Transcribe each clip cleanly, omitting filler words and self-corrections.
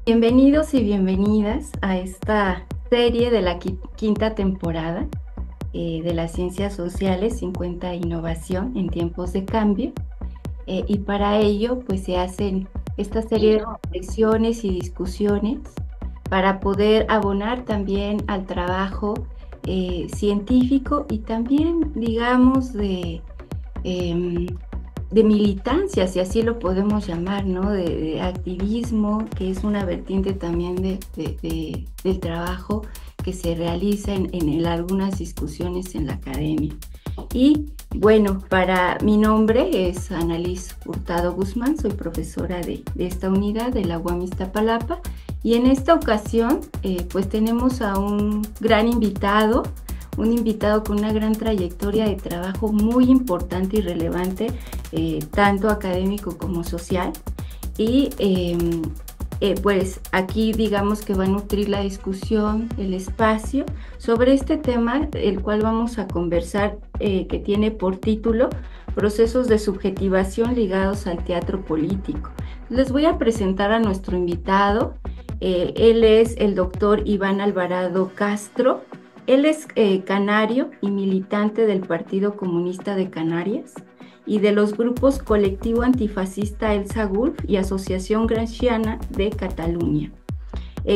Bienvenidos y bienvenidas a esta serie de la quinta temporada de las ciencias sociales, 50 innovación en tiempos de cambio. Y para ello, pues se hacen esta serie de reflexiones y discusiones para poder abonar también al trabajo científico y también, digamos, de militancia, si así lo podemos llamar, ¿no? De activismo, que es una vertiente también del trabajo que se realiza en algunas discusiones en la academia. Y bueno, mi nombre es Annalise Hurtado Guzmán, soy profesora de esta unidad de la UAM Iztapalapa, y en esta ocasión pues tenemos a un invitado con una gran trayectoria de trabajo muy importante y relevante, tanto académico como social. Y pues aquí digamos que va a nutrir la discusión, el espacio sobre este tema, el cual vamos a conversar, que tiene por título Procesos de subjetivación ligados al teatro político. Les voy a presentar a nuestro invitado. Él es el doctor Iván Alvarado Castro. Él es canario y militante del Partido Comunista de Canarias y de los grupos Colectivo Antifascista Elsa Gulf y Asociación Gramsciana de Cataluña.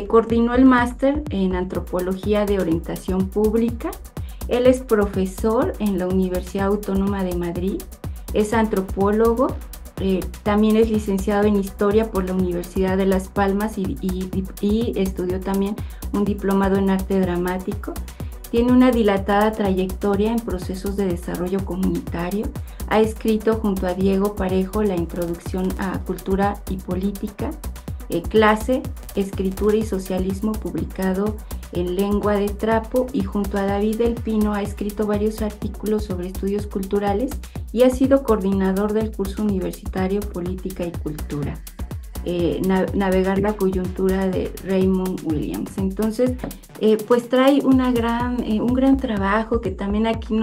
Coordinó el máster en Antropología de Orientación Pública. Él es profesor en la Universidad Autónoma de Madrid, es antropólogo, también es licenciado en Historia por la Universidad de Las Palmas y estudió también un diplomado en Arte Dramático. Tiene una dilatada trayectoria en procesos de desarrollo comunitario. Ha escrito junto a Diego Parejo la Introducción a Cultura y Política, Clase, Escritura y Socialismo, publicado en Lengua de Trapo, y junto a David del Pino ha escrito varios artículos sobre estudios culturales y ha sido coordinador del curso universitario Política y Cultura. Navegar la coyuntura de Raymond Williams. Entonces, pues trae un gran trabajo que también aquí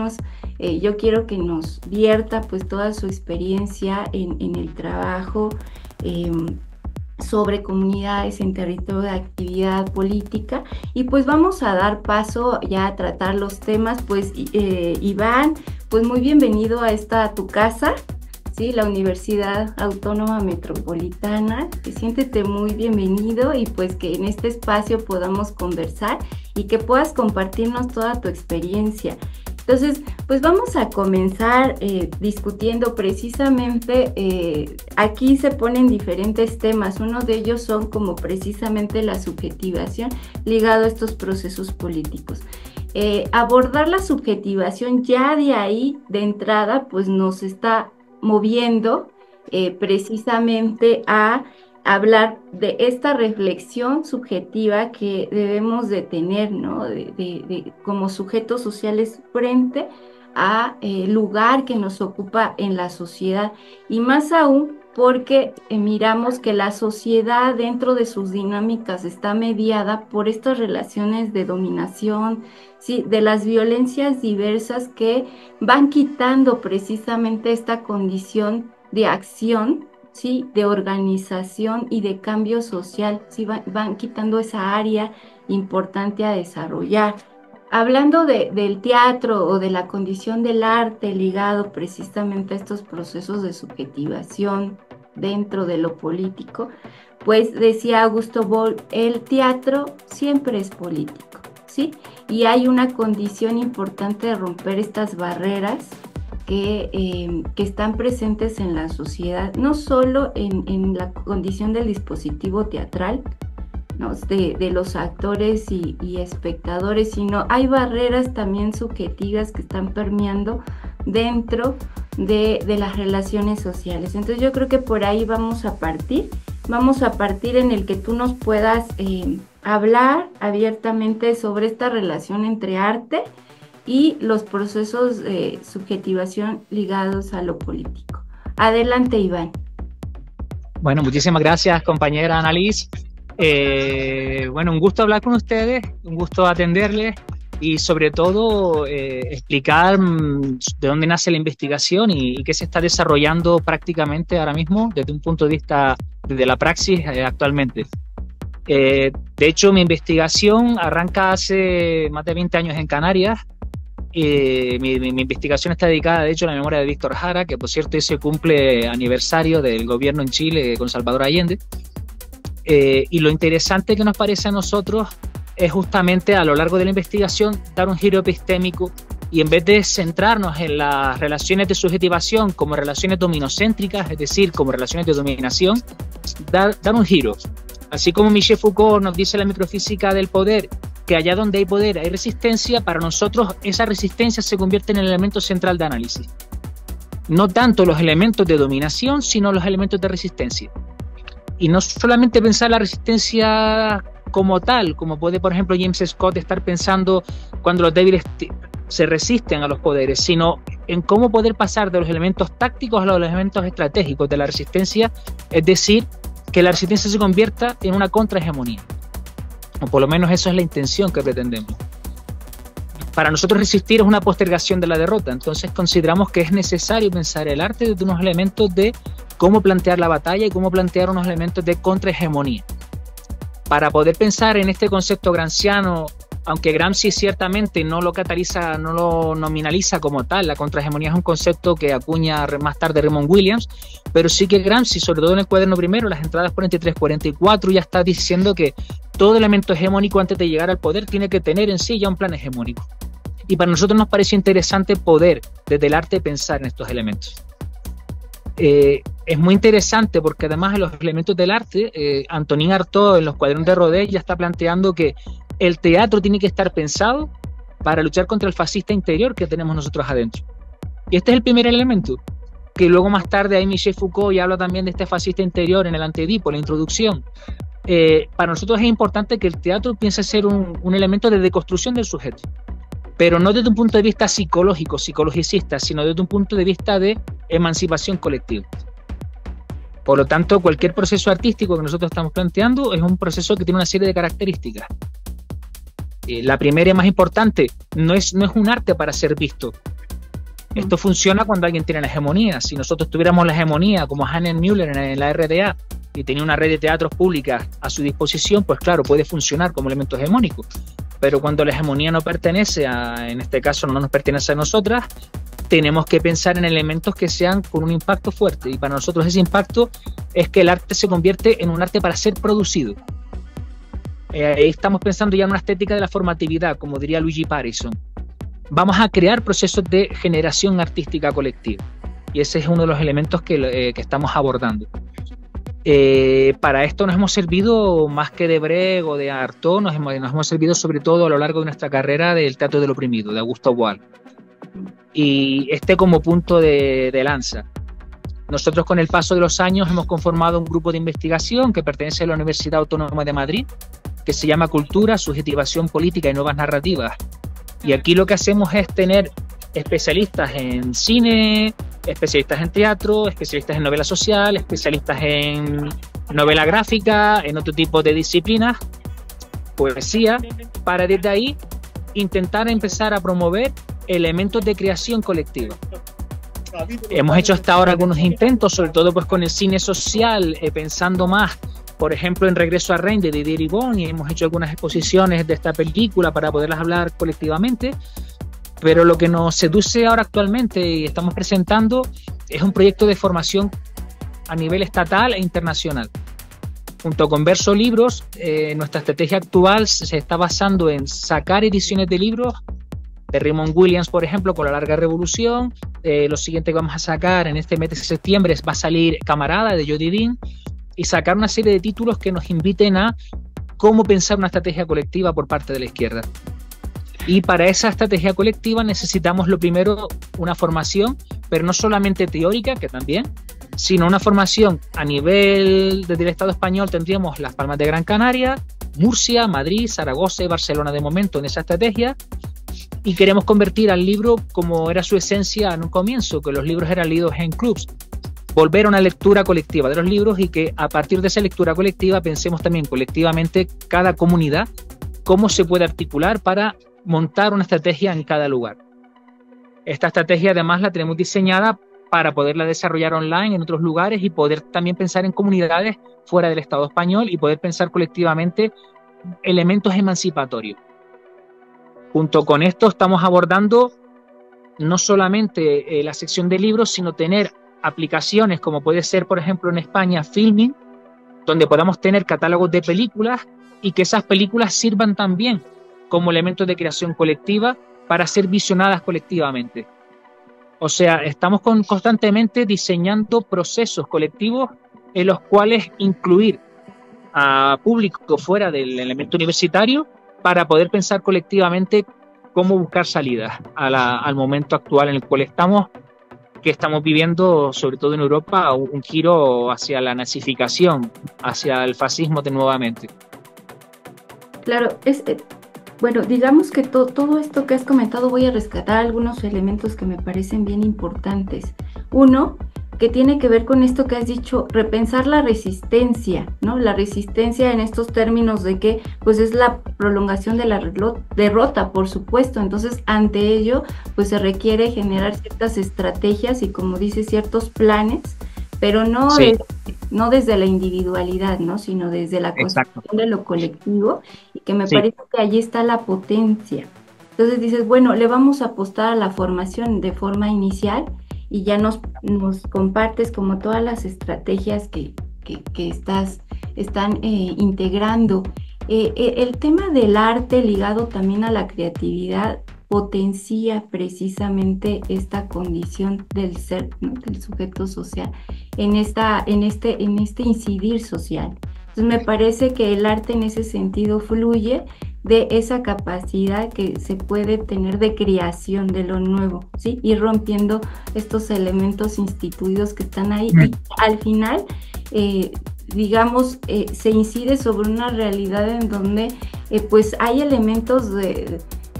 yo quiero que nos vierta pues toda su experiencia en el trabajo sobre comunidades en territorio de actividad política. Y pues vamos a dar paso ya a tratar los temas. Pues Iván, pues muy bienvenido a tu casa. Sí, la Universidad Autónoma Metropolitana, siéntete muy bienvenido, y pues que en este espacio podamos conversar y que puedas compartirnos toda tu experiencia. Entonces, pues vamos a comenzar discutiendo precisamente, aquí se ponen diferentes temas, uno de ellos son como precisamente la subjetivación ligado a estos procesos políticos. Abordar la subjetivación ya de ahí, de entrada, pues nos está moviendo precisamente a hablar de esta reflexión subjetiva que debemos de tener, ¿no? Como sujetos sociales frente a lugar que nos ocupa en la sociedad, y más aún porque miramos que la sociedad dentro de sus dinámicas está mediada por estas relaciones de dominación, ¿sí? De las violencias diversas que van quitando precisamente esta condición de acción, ¿sí? De organización y de cambio social, ¿sí? Van quitando esa área importante a desarrollar. Hablando del teatro o de la condición del arte ligado precisamente a estos procesos de subjetivación dentro de lo político, pues decía Augusto Boll, el teatro siempre es político, ¿sí? Y hay una condición importante de romper estas barreras que están presentes en la sociedad, no solo en la condición del dispositivo teatral, ¿no? de los actores y espectadores, sino hay barreras también subjetivas que están permeando dentro de las relaciones sociales. Entonces yo creo que por ahí vamos a partir en el que tú nos puedas hablar abiertamente sobre esta relación entre arte y los procesos de subjetivación ligados a lo político. Adelante, Iván. Bueno, muchísimas gracias, compañera Annalise. Bueno, un gusto hablar con ustedes, un gusto atenderles y sobre todo explicar de dónde nace la investigación y qué se está desarrollando prácticamente ahora mismo desde un punto de vista, desde la praxis actualmente. De hecho, mi investigación arranca hace más de 20 años en Canarias. Mi investigación está dedicada, de hecho, a la memoria de Víctor Jara, que por cierto ese cumple aniversario del gobierno en Chile con Salvador Allende. Y lo interesante que nos parece a nosotros es justamente a lo largo de la investigación dar un giro epistémico y en vez de centrarnos en las relaciones de subjetivación como relaciones dominocéntricas, es decir, como relaciones de dominación, dar un giro. Así como Michel Foucault nos dice en la microfísica del poder que allá donde hay poder hay resistencia, para nosotros esa resistencia se convierte en el elemento central de análisis. No tanto los elementos de dominación, sino los elementos de resistencia. Y no solamente pensar la resistencia como tal, como puede, por ejemplo, James Scott estar pensando cuando los débiles se resisten a los poderes, sino en cómo poder pasar de los elementos tácticos a los elementos estratégicos de la resistencia, es decir, que la resistencia se convierta en una contrahegemonía. O por lo menos eso es la intención que pretendemos. Para nosotros resistir es una postergación de la derrota, entonces consideramos que es necesario pensar el arte desde unos elementos de cómo plantear la batalla y cómo plantear unos elementos de contrahegemonía. Para poder pensar en este concepto gramsciano, aunque Gramsci ciertamente no lo cataliza, no lo nominaliza como tal, la contrahegemonía es un concepto que acuña más tarde Raymond Williams, pero sí que Gramsci, sobre todo en el cuaderno primero, las entradas 43-44, ya está diciendo que todo elemento hegemónico antes de llegar al poder tiene que tener en sí ya un plan hegemónico. Y para nosotros nos parece interesante poder, desde el arte, pensar en estos elementos. Es muy interesante porque además en los elementos del arte, Antonin Artaud en los cuadernos de Rodin ya está planteando que el teatro tiene que estar pensado para luchar contra el fascista interior que tenemos nosotros adentro. Y este es el primer elemento, que luego más tarde ahí Michel Foucault ya habla también de este fascista interior en el Anteedipo, la introducción. Para nosotros es importante que el teatro piense ser un elemento de deconstrucción del sujeto, pero no desde un punto de vista psicológico, psicologicista, sino desde un punto de vista de emancipación colectiva. Por lo tanto, cualquier proceso artístico que nosotros estamos planteando es un proceso que tiene una serie de características. La primera y más importante, no es un arte para ser visto. Esto funciona cuando alguien tiene la hegemonía. Si nosotros tuviéramos la hegemonía, como Hannah Müller en la RDA, y tenía una red de teatros públicas a su disposición, pues claro, puede funcionar como elemento hegemónico. Pero cuando la hegemonía no pertenece en este caso no nos pertenece a nosotras, tenemos que pensar en elementos que sean con un impacto fuerte. Y para nosotros ese impacto es que el arte se convierte en un arte para ser producido. Ahí estamos pensando ya en una estética de la formatividad, como diría Luigi Parison. Vamos a crear procesos de generación artística colectiva. Y ese es uno de los elementos que estamos abordando. Para esto nos hemos servido más que de Brecht o de Artaud, nos hemos servido sobre todo a lo largo de nuestra carrera del teatro del oprimido, de Augusto Boal. Y como punto de lanza. Nosotros con el paso de los años hemos conformado un grupo de investigación que pertenece a la Universidad Autónoma de Madrid, que se llama Cultura, Subjetivación Política y Nuevas Narrativas. Y aquí lo que hacemos es tener especialistas en cine, especialistas en teatro, especialistas en novela social, especialistas en novela gráfica, en otro tipo de disciplinas, poesía, para desde ahí intentar empezar a promover elementos de creación colectiva. Hemos hecho hasta ahora algunos intentos, sobre todo pues con el cine social, pensando más, por ejemplo, en Regreso a Rennes de Didier Ribon, y hemos hecho algunas exposiciones de esta película para poderlas hablar colectivamente. Pero lo que nos seduce ahora actualmente y estamos presentando es un proyecto de formación a nivel estatal e internacional. Junto con Verso Libros, nuestra estrategia actual se está basando en sacar ediciones de libros de Raymond Williams, por ejemplo, con La Larga Revolución. Lo siguiente que vamos a sacar en este mes de septiembre va a salir Camarada, de Jody Dean, y sacar una serie de títulos que nos inviten a cómo pensar una estrategia colectiva por parte de la izquierda. Y para esa estrategia colectiva necesitamos lo primero una formación, pero no solamente teórica, que también, sino una formación a nivel del Estado español. Tendríamos Las Palmas de Gran Canaria, Murcia, Madrid, Zaragoza y Barcelona de momento en esa estrategia. Y queremos convertir al libro como era su esencia en un comienzo, que los libros eran leídos en clubs. Volver a una lectura colectiva de los libros y que a partir de esa lectura colectiva pensemos también colectivamente cada comunidad cómo se puede articular para montar una estrategia en cada lugar. Esta estrategia además la tenemos diseñada para poderla desarrollar online en otros lugares y poder también pensar en comunidades fuera del Estado español y poder pensar colectivamente elementos emancipatorios. Junto con esto estamos abordando no solamente la sección de libros, sino tener aplicaciones como puede ser, por ejemplo, en España, Filming, donde podamos tener catálogos de películas y que esas películas sirvan también como elementos de creación colectiva para ser visionadas colectivamente. O sea, estamos constantemente diseñando procesos colectivos en los cuales incluir a público fuera del elemento universitario para poder pensar colectivamente cómo buscar salidas al momento actual en el cual estamos, que estamos viviendo, sobre todo en Europa, un giro hacia la nazificación, hacia el fascismo de nuevamente. Claro, bueno, digamos que todo esto que has comentado, voy a rescatar algunos elementos que me parecen bien importantes. Uno, que tiene que ver con esto que has dicho, repensar la resistencia, ¿no? La resistencia en estos términos de que, pues, es la prolongación de la derrota, por supuesto. Entonces, ante ello, pues, se requiere generar ciertas estrategias y, como dice, ciertos planes, pero no, sí, no desde la individualidad, ¿no? Sino desde la construcción de lo colectivo, y que me parece que allí está la potencia. Entonces dices, bueno, le vamos a apostar a la formación de forma inicial y ya nos compartes como todas las estrategias que están integrando. El tema del arte ligado también a la creatividad potencia precisamente esta condición del ser, ¿no? Del sujeto social, en este incidir social. Entonces me parece que el arte en ese sentido fluye de esa capacidad que se puede tener de creación de lo nuevo, ¿sí? Ir rompiendo estos elementos instituidos que están ahí y al final, digamos, se incide sobre una realidad en donde pues hay elementos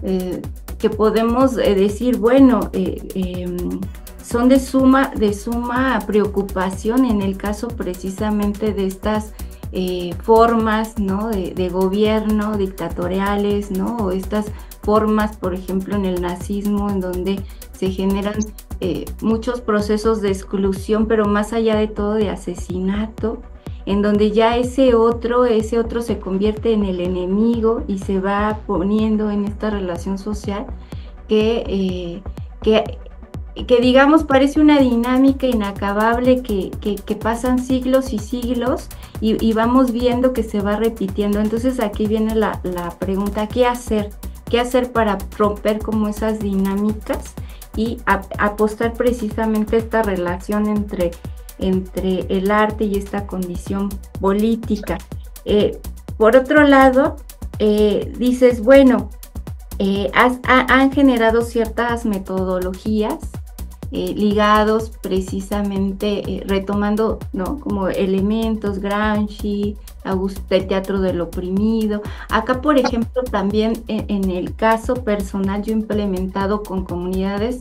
que podemos decir, bueno, son de suma preocupación en el caso precisamente de estas formas, ¿no? de gobierno dictatoriales, ¿no? O estas formas, por ejemplo, en el nazismo, en donde se generan muchos procesos de exclusión, pero más allá de todo de asesinato, en donde ya ese otro se convierte en el enemigo y se va poniendo en esta relación social que digamos parece una dinámica inacabable que pasan siglos y siglos y vamos viendo que se va repitiendo. Entonces aquí viene la pregunta, ¿qué hacer? ¿Qué hacer para romper como esas dinámicas y apostar precisamente esta relación entre el arte y esta condición política? Por otro lado, dices, bueno, han generado ciertas metodologías ligados precisamente, retomando, ¿no? Como elementos, Gramsci, el teatro del oprimido. Acá, por ejemplo, también en el caso personal, yo he implementado con comunidades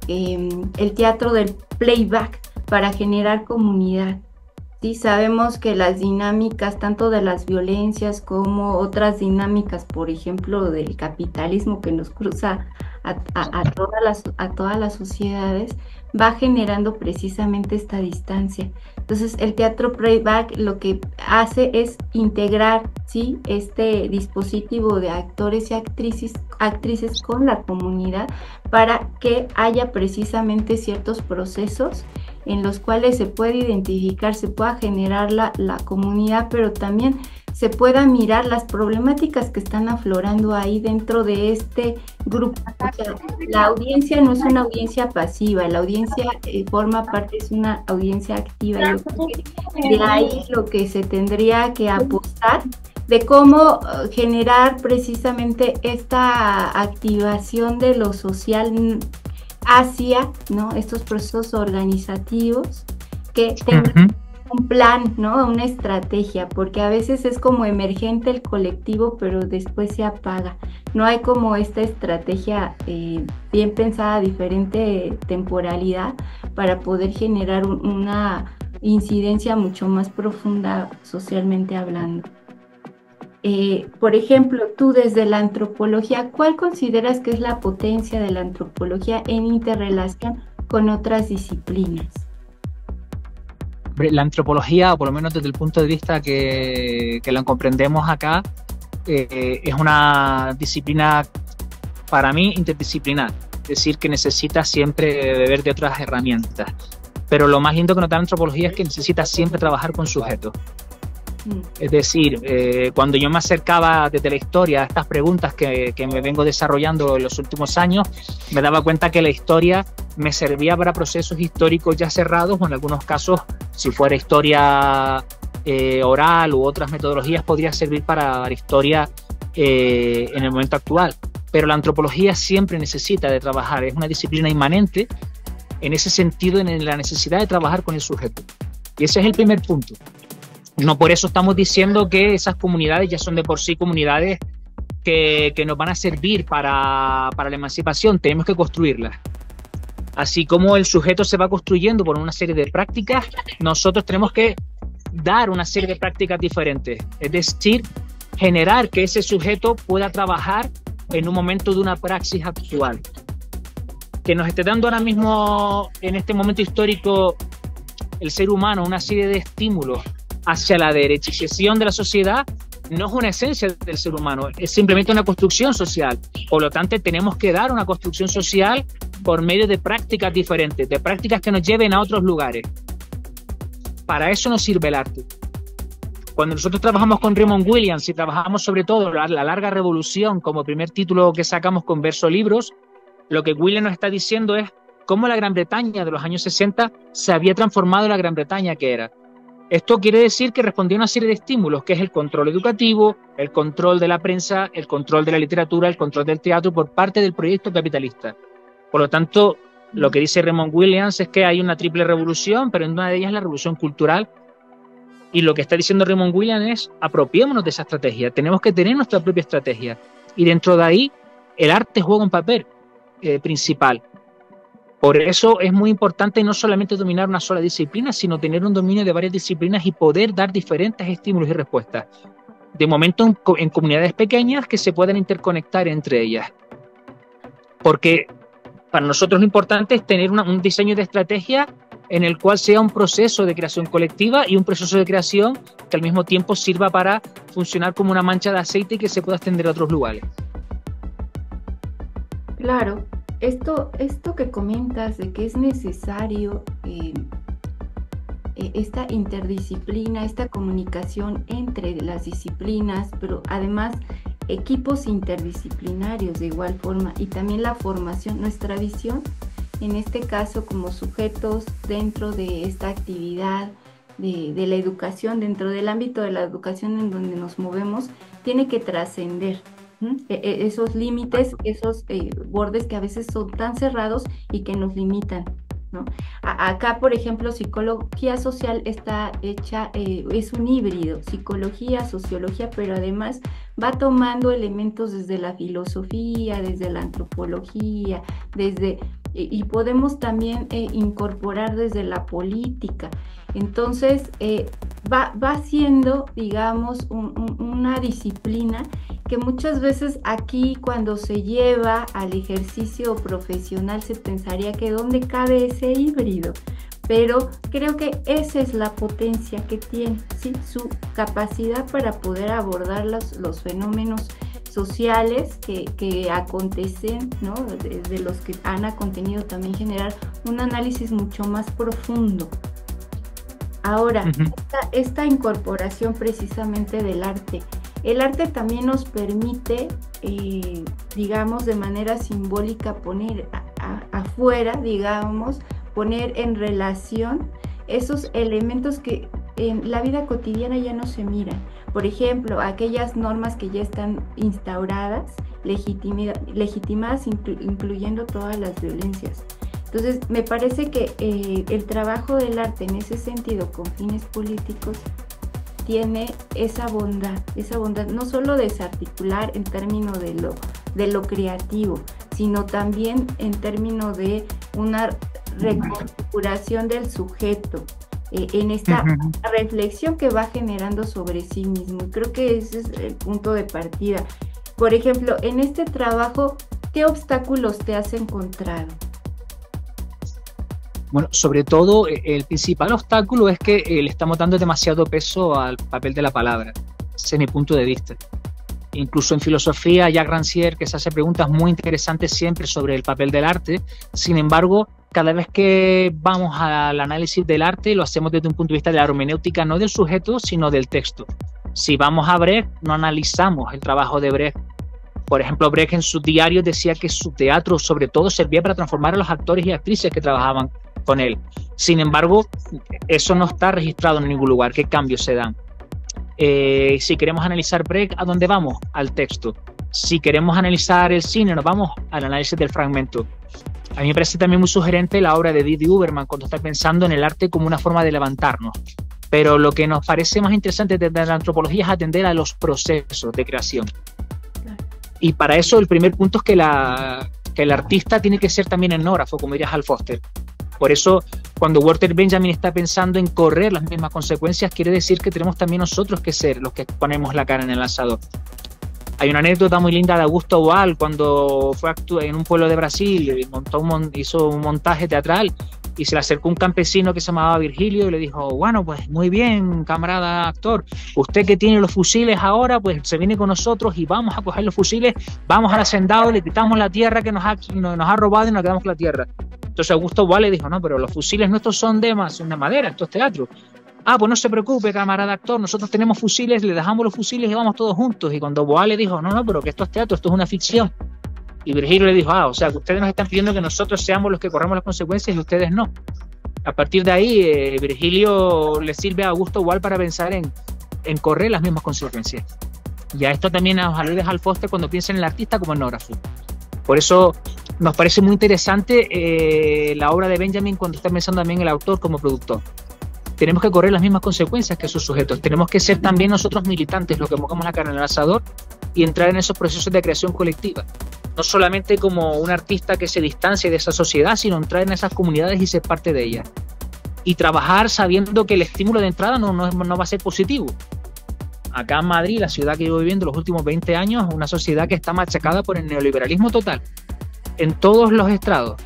el teatro del playback para generar comunidad. Sí, sabemos que las dinámicas, tanto de las violencias como otras dinámicas, por ejemplo, del capitalismo que nos cruza a todas las sociedades, va generando precisamente esta distancia. Entonces, el teatro playback lo que hace es integrar, ¿sí?, este dispositivo de actores y actrices con la comunidad para que haya precisamente ciertos procesos en los cuales se puede identificar, se pueda generar la comunidad, pero también se pueda mirar las problemáticas que están aflorando ahí dentro de este grupo. O sea, la audiencia no es una audiencia pasiva, la audiencia forma parte, es una audiencia activa. Yo creo que de ahí lo que se tendría que apostar de cómo generar precisamente esta activación de lo social hacia, ¿no?, estos procesos organizativos que tengan un plan, ¿no?, una estrategia, porque a veces es como emergente el colectivo, pero después se apaga. No hay como esta estrategia bien pensada, diferente temporalidad, para poder generar una incidencia mucho más profunda socialmente hablando. Por ejemplo, tú desde la antropología, ¿cuál consideras que es la potencia de la antropología en interrelación con otras disciplinas? La antropología, o por lo menos desde el punto de vista que la comprendemos acá, es una disciplina, para mí, interdisciplinar, es decir, que necesita siempre beber de otras herramientas. Pero lo más lindo que nota la antropología es que necesita siempre trabajar con sujetos. Es decir, cuando yo me acercaba desde la historia a estas preguntas que me vengo desarrollando en los últimos años, me daba cuenta que la historia me servía para procesos históricos ya cerrados, o en algunos casos, si fuera historia oral u otras metodologías, podría servir para la historia en el momento actual. Pero la antropología siempre necesita de trabajar, es una disciplina inmanente en ese sentido, en la necesidad de trabajar con el sujeto. Y ese es el primer punto. No por eso estamos diciendo que esas comunidades ya son de por sí comunidades que nos van a servir para la emancipación. Tenemos que construirlas. Así como el sujeto se va construyendo por una serie de prácticas, nosotros tenemos que dar una serie de prácticas diferentes. Es decir, generar que ese sujeto pueda trabajar en un momento de una praxis actual. Que nos esté dando ahora mismo, en este momento histórico, el ser humano una serie de estímulos hacia la derechización de la sociedad, no es una esencia del ser humano, es simplemente una construcción social. Por lo tanto, tenemos que dar una construcción social por medio de prácticas diferentes, de prácticas que nos lleven a otros lugares. Para eso nos sirve el arte. Cuando nosotros trabajamos con Raymond Williams y trabajamos sobre todo la larga revolución como primer título que sacamos con Verso Libros, lo que Williams nos está diciendo es cómo la Gran Bretaña de los años 60 se había transformado en la Gran Bretaña que era. Esto quiere decir que respondía a una serie de estímulos, que es el control educativo, el control de la prensa, el control de la literatura, el control del teatro por parte del proyecto capitalista. Por lo tanto, lo que dice Raymond Williams es que hay una triple revolución, pero en una de ellas es la revolución cultural. Y lo que está diciendo Raymond Williams es, apropiémonos de esa estrategia, tenemos que tener nuestra propia estrategia. Y dentro de ahí, el arte juega un papel principal. Por eso es muy importante no solamente dominar una sola disciplina, sino tener un dominio de varias disciplinas y poder dar diferentes estímulos y respuestas. De momento en comunidades pequeñas que se puedan interconectar entre ellas. Porque para nosotros lo importante es tener un diseño de estrategia en el cual sea un proceso de creación colectiva y un proceso de creación que al mismo tiempo sirva para funcionar como una mancha de aceite y que se pueda extender a otros lugares. Claro. Esto que comentas de que es necesario esta interdisciplina, esta comunicación entre las disciplinas, pero además equipos interdisciplinarios de igual forma, y también la formación, nuestra visión, en este caso como sujetos dentro de esta actividad de la educación, dentro del ámbito de la educación en donde nos movemos, tiene que trascender esos límites, esos bordes que a veces son tan cerrados y que nos limitan, ¿no? Acá, por ejemplo, psicología social está hecha, es un híbrido, psicología, sociología, pero además va tomando elementos desde la filosofía, desde la antropología, y podemos también incorporar desde la política. Entonces, va siendo, digamos, una disciplina que muchas veces aquí, cuando se lleva al ejercicio profesional, se pensaría que dónde cabe ese híbrido, pero creo que esa es la potencia que tiene, ¿sí? Su capacidad para poder abordar los fenómenos sociales que acontecen, ¿no? De los que han acontenido, también generar un análisis mucho más profundo. Ahora, esta incorporación precisamente del arte, el arte también nos permite, digamos, de manera simbólica poner afuera, digamos, poner en relación esos elementos que en la vida cotidiana ya no se miran. Por ejemplo, aquellas normas que ya están instauradas, legitimadas, incluyendo todas las violencias. Entonces, me parece que el trabajo del arte en ese sentido, con fines políticos, tiene esa bondad no solo desarticular en términos de lo creativo, sino también en términos de una reconfiguración del sujeto, en esta reflexión que va generando sobre sí mismo. Creo que ese es el punto de partida. Por ejemplo, en este trabajo, ¿qué obstáculos te has encontrado? Bueno, sobre todo el principal obstáculo es que le estamos dando demasiado peso al papel de la palabra. Ese es mi punto de vista. Incluso en filosofía, Jacques Rancière, que se hace preguntas muy interesantes siempre sobre el papel del arte. Sin embargo, cada vez que vamos al análisis del arte, lo hacemos desde un punto de vista de la hermenéutica, no del sujeto, sino del texto. Si vamos a Brecht, no analizamos el trabajo de Brecht. Por ejemplo, Brecht en sus diarios decía que su teatro sobre todo servía para transformar a los actores y actrices que trabajaban con él. Sin embargo, eso no está registrado en ningún lugar. ¿Qué cambios se dan? Si queremos analizar Brecht, ¿a dónde vamos? Al texto. Si queremos analizar el cine, nos vamos al análisis del fragmento. A mí me parece también muy sugerente la obra de Didi Huberman cuando está pensando en el arte como una forma de levantarnos. Pero lo que nos parece más interesante desde la antropología es atender a los procesos de creación. Y para eso el primer punto es que el artista tiene que ser también etnógrafo, como diría Hal Foster. Por eso, cuando Walter Benjamin está pensando en correr las mismas consecuencias, quiere decir que tenemos también nosotros que ser los que ponemos la cara en el asador. Hay una anécdota muy linda de Augusto Boal cuando fue en un pueblo de Brasil, hizo un montaje teatral y se le acercó un campesino que se llamaba Virgilio y le dijo: bueno, pues muy bien, camarada actor, usted que tiene los fusiles ahora, pues se viene con nosotros y vamos a coger los fusiles, vamos al hacendado, le quitamos la tierra que nos ha robado y nos quedamos con la tierra. Entonces Augusto Boal le dijo: no, pero los fusiles nuestros son de madera, esto es teatro. Ah, pues no se preocupe, camarada actor, nosotros tenemos fusiles, le dejamos los fusiles y vamos todos juntos. Y cuando Boal le dijo: no, pero que esto es teatro, esto es una ficción. Y Virgilio le dijo: o sea, que ustedes nos están pidiendo que nosotros seamos los que corremos las consecuencias y ustedes no. A partir de ahí, Virgilio le sirve a Augusto Boal para pensar en correr las mismas consecuencias. Y a esto también nos alude Hal Foster cuando piensa en el artista como etnógrafo. Por eso nos parece muy interesante la obra de Benjamin cuando está pensando también el autor como productor. Tenemos que correr las mismas consecuencias que sus sujetos. Tenemos que ser también nosotros militantes, los que pongamos la cara en el asador y entrar en esos procesos de creación colectiva. No solamente como un artista que se distancia de esa sociedad, sino entrar en esas comunidades y ser parte de ellas. Y trabajar sabiendo que el estímulo de entrada no va a ser positivo. Acá en Madrid, la ciudad que llevo viviendo los últimos 20 años, una sociedad que está machacada por el neoliberalismo total, en todos los estrados.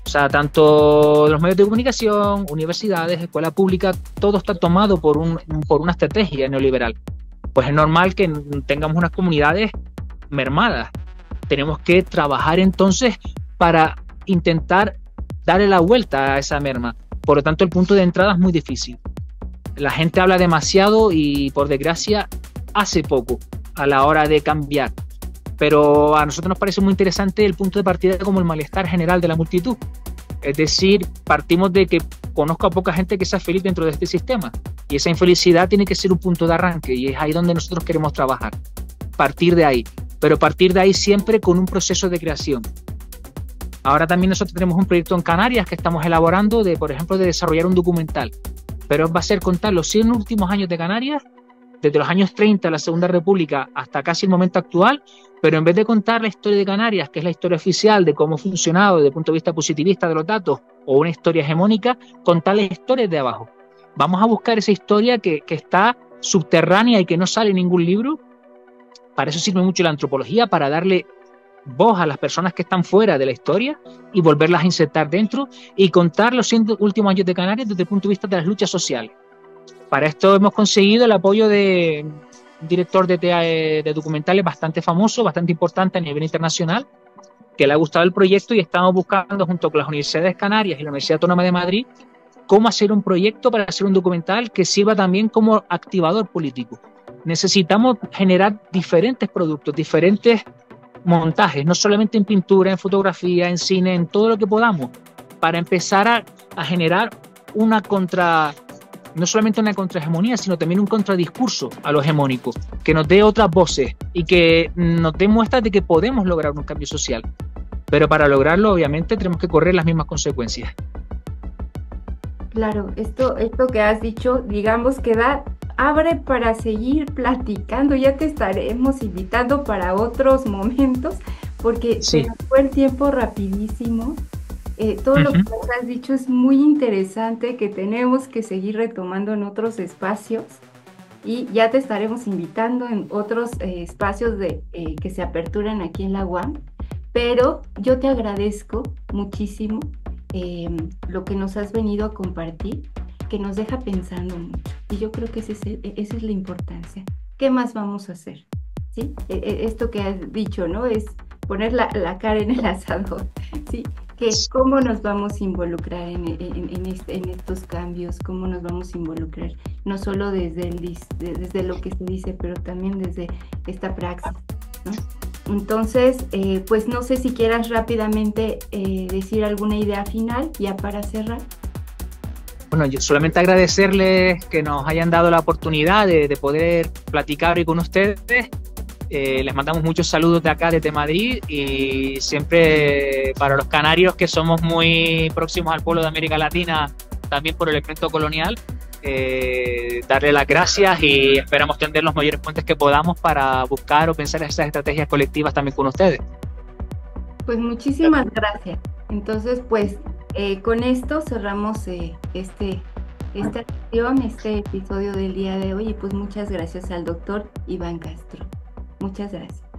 O sea, tanto los medios de comunicación, universidades, escuela pública, todo está tomado por una estrategia neoliberal. Pues es normal que tengamos unas comunidades mermadas. Tenemos que trabajar entonces para intentar darle la vuelta a esa merma. Por lo tanto, el punto de entrada es muy difícil. La gente habla demasiado y, por desgracia, hace poco a la hora de cambiar. Pero a nosotros nos parece muy interesante el punto de partida como el malestar general de la multitud. Es decir, partimos de que conozco a poca gente que sea feliz dentro de este sistema. Y esa infelicidad tiene que ser un punto de arranque y es ahí donde nosotros queremos trabajar. Partir de ahí. Pero partir de ahí siempre con un proceso de creación. Ahora también nosotros tenemos un proyecto en Canarias que estamos elaborando por ejemplo, de desarrollar un documental. Pero va a ser contar los 100 últimos años de Canarias, desde los años 30 de la Segunda República hasta casi el momento actual, pero en vez de contar la historia de Canarias, que es la historia oficial de cómo ha funcionado desde el punto de vista positivista de los datos, o una historia hegemónica, contar las historias de abajo. Vamos a buscar esa historia que está subterránea y que no sale en ningún libro. Para eso sirve mucho la antropología, para darle voz a las personas que están fuera de la historia y volverlas a insertar dentro y contar los 100 últimos años de Canarias desde el punto de vista de las luchas sociales. Para esto hemos conseguido el apoyo de un director de documentales bastante famoso, bastante importante a nivel internacional, que le ha gustado el proyecto y estamos buscando junto con las universidades canarias y la Universidad Autónoma de Madrid cómo hacer un proyecto para hacer un documental que sirva también como activador político. Necesitamos generar diferentes productos, diferentes montajes, no solamente en pintura, en fotografía, en cine, en todo lo que podamos, para empezar a generar no solamente una contrahegemonía, sino también un contradiscurso a lo hegemónico, que nos dé otras voces y que nos dé muestras de que podemos lograr un cambio social. Pero para lograrlo, obviamente, tenemos que correr las mismas consecuencias. Claro, esto que has dicho, digamos que abre para seguir platicando. Ya te estaremos invitando para otros momentos, porque sí, se nos fue el tiempo rapidísimo. Todo lo que has dicho es muy interesante, que tenemos que seguir retomando en otros espacios y ya te estaremos invitando en otros espacios que se aperturan aquí en la UAM. Pero yo te agradezco muchísimo lo que nos has venido a compartir, que nos deja pensando mucho. Y yo creo que esa es la importancia. ¿Qué más vamos a hacer? ¿Sí? Esto que has dicho, ¿no? Es poner la cara en el asador, ¿sí? Que cómo nos vamos a involucrar en estos cambios, cómo nos vamos a involucrar, no solo desde lo que se dice, pero también desde esta praxis, ¿no? Entonces, pues no sé si quieras rápidamente decir alguna idea final ya para cerrar. Bueno, yo solamente agradecerles que nos hayan dado la oportunidad de poder platicar hoy con ustedes. Les mandamos muchos saludos de acá, desde Madrid, y siempre para los canarios, que somos muy próximos al pueblo de América Latina, también por el elemento colonial, darle las gracias y esperamos tender los mayores puentes que podamos para buscar o pensar esas estrategias colectivas también con ustedes. Pues muchísimas gracias. Entonces, pues con esto cerramos esta sesión, este episodio del día de hoy, y pues muchas gracias al doctor Iván Castro. Muchas gracias.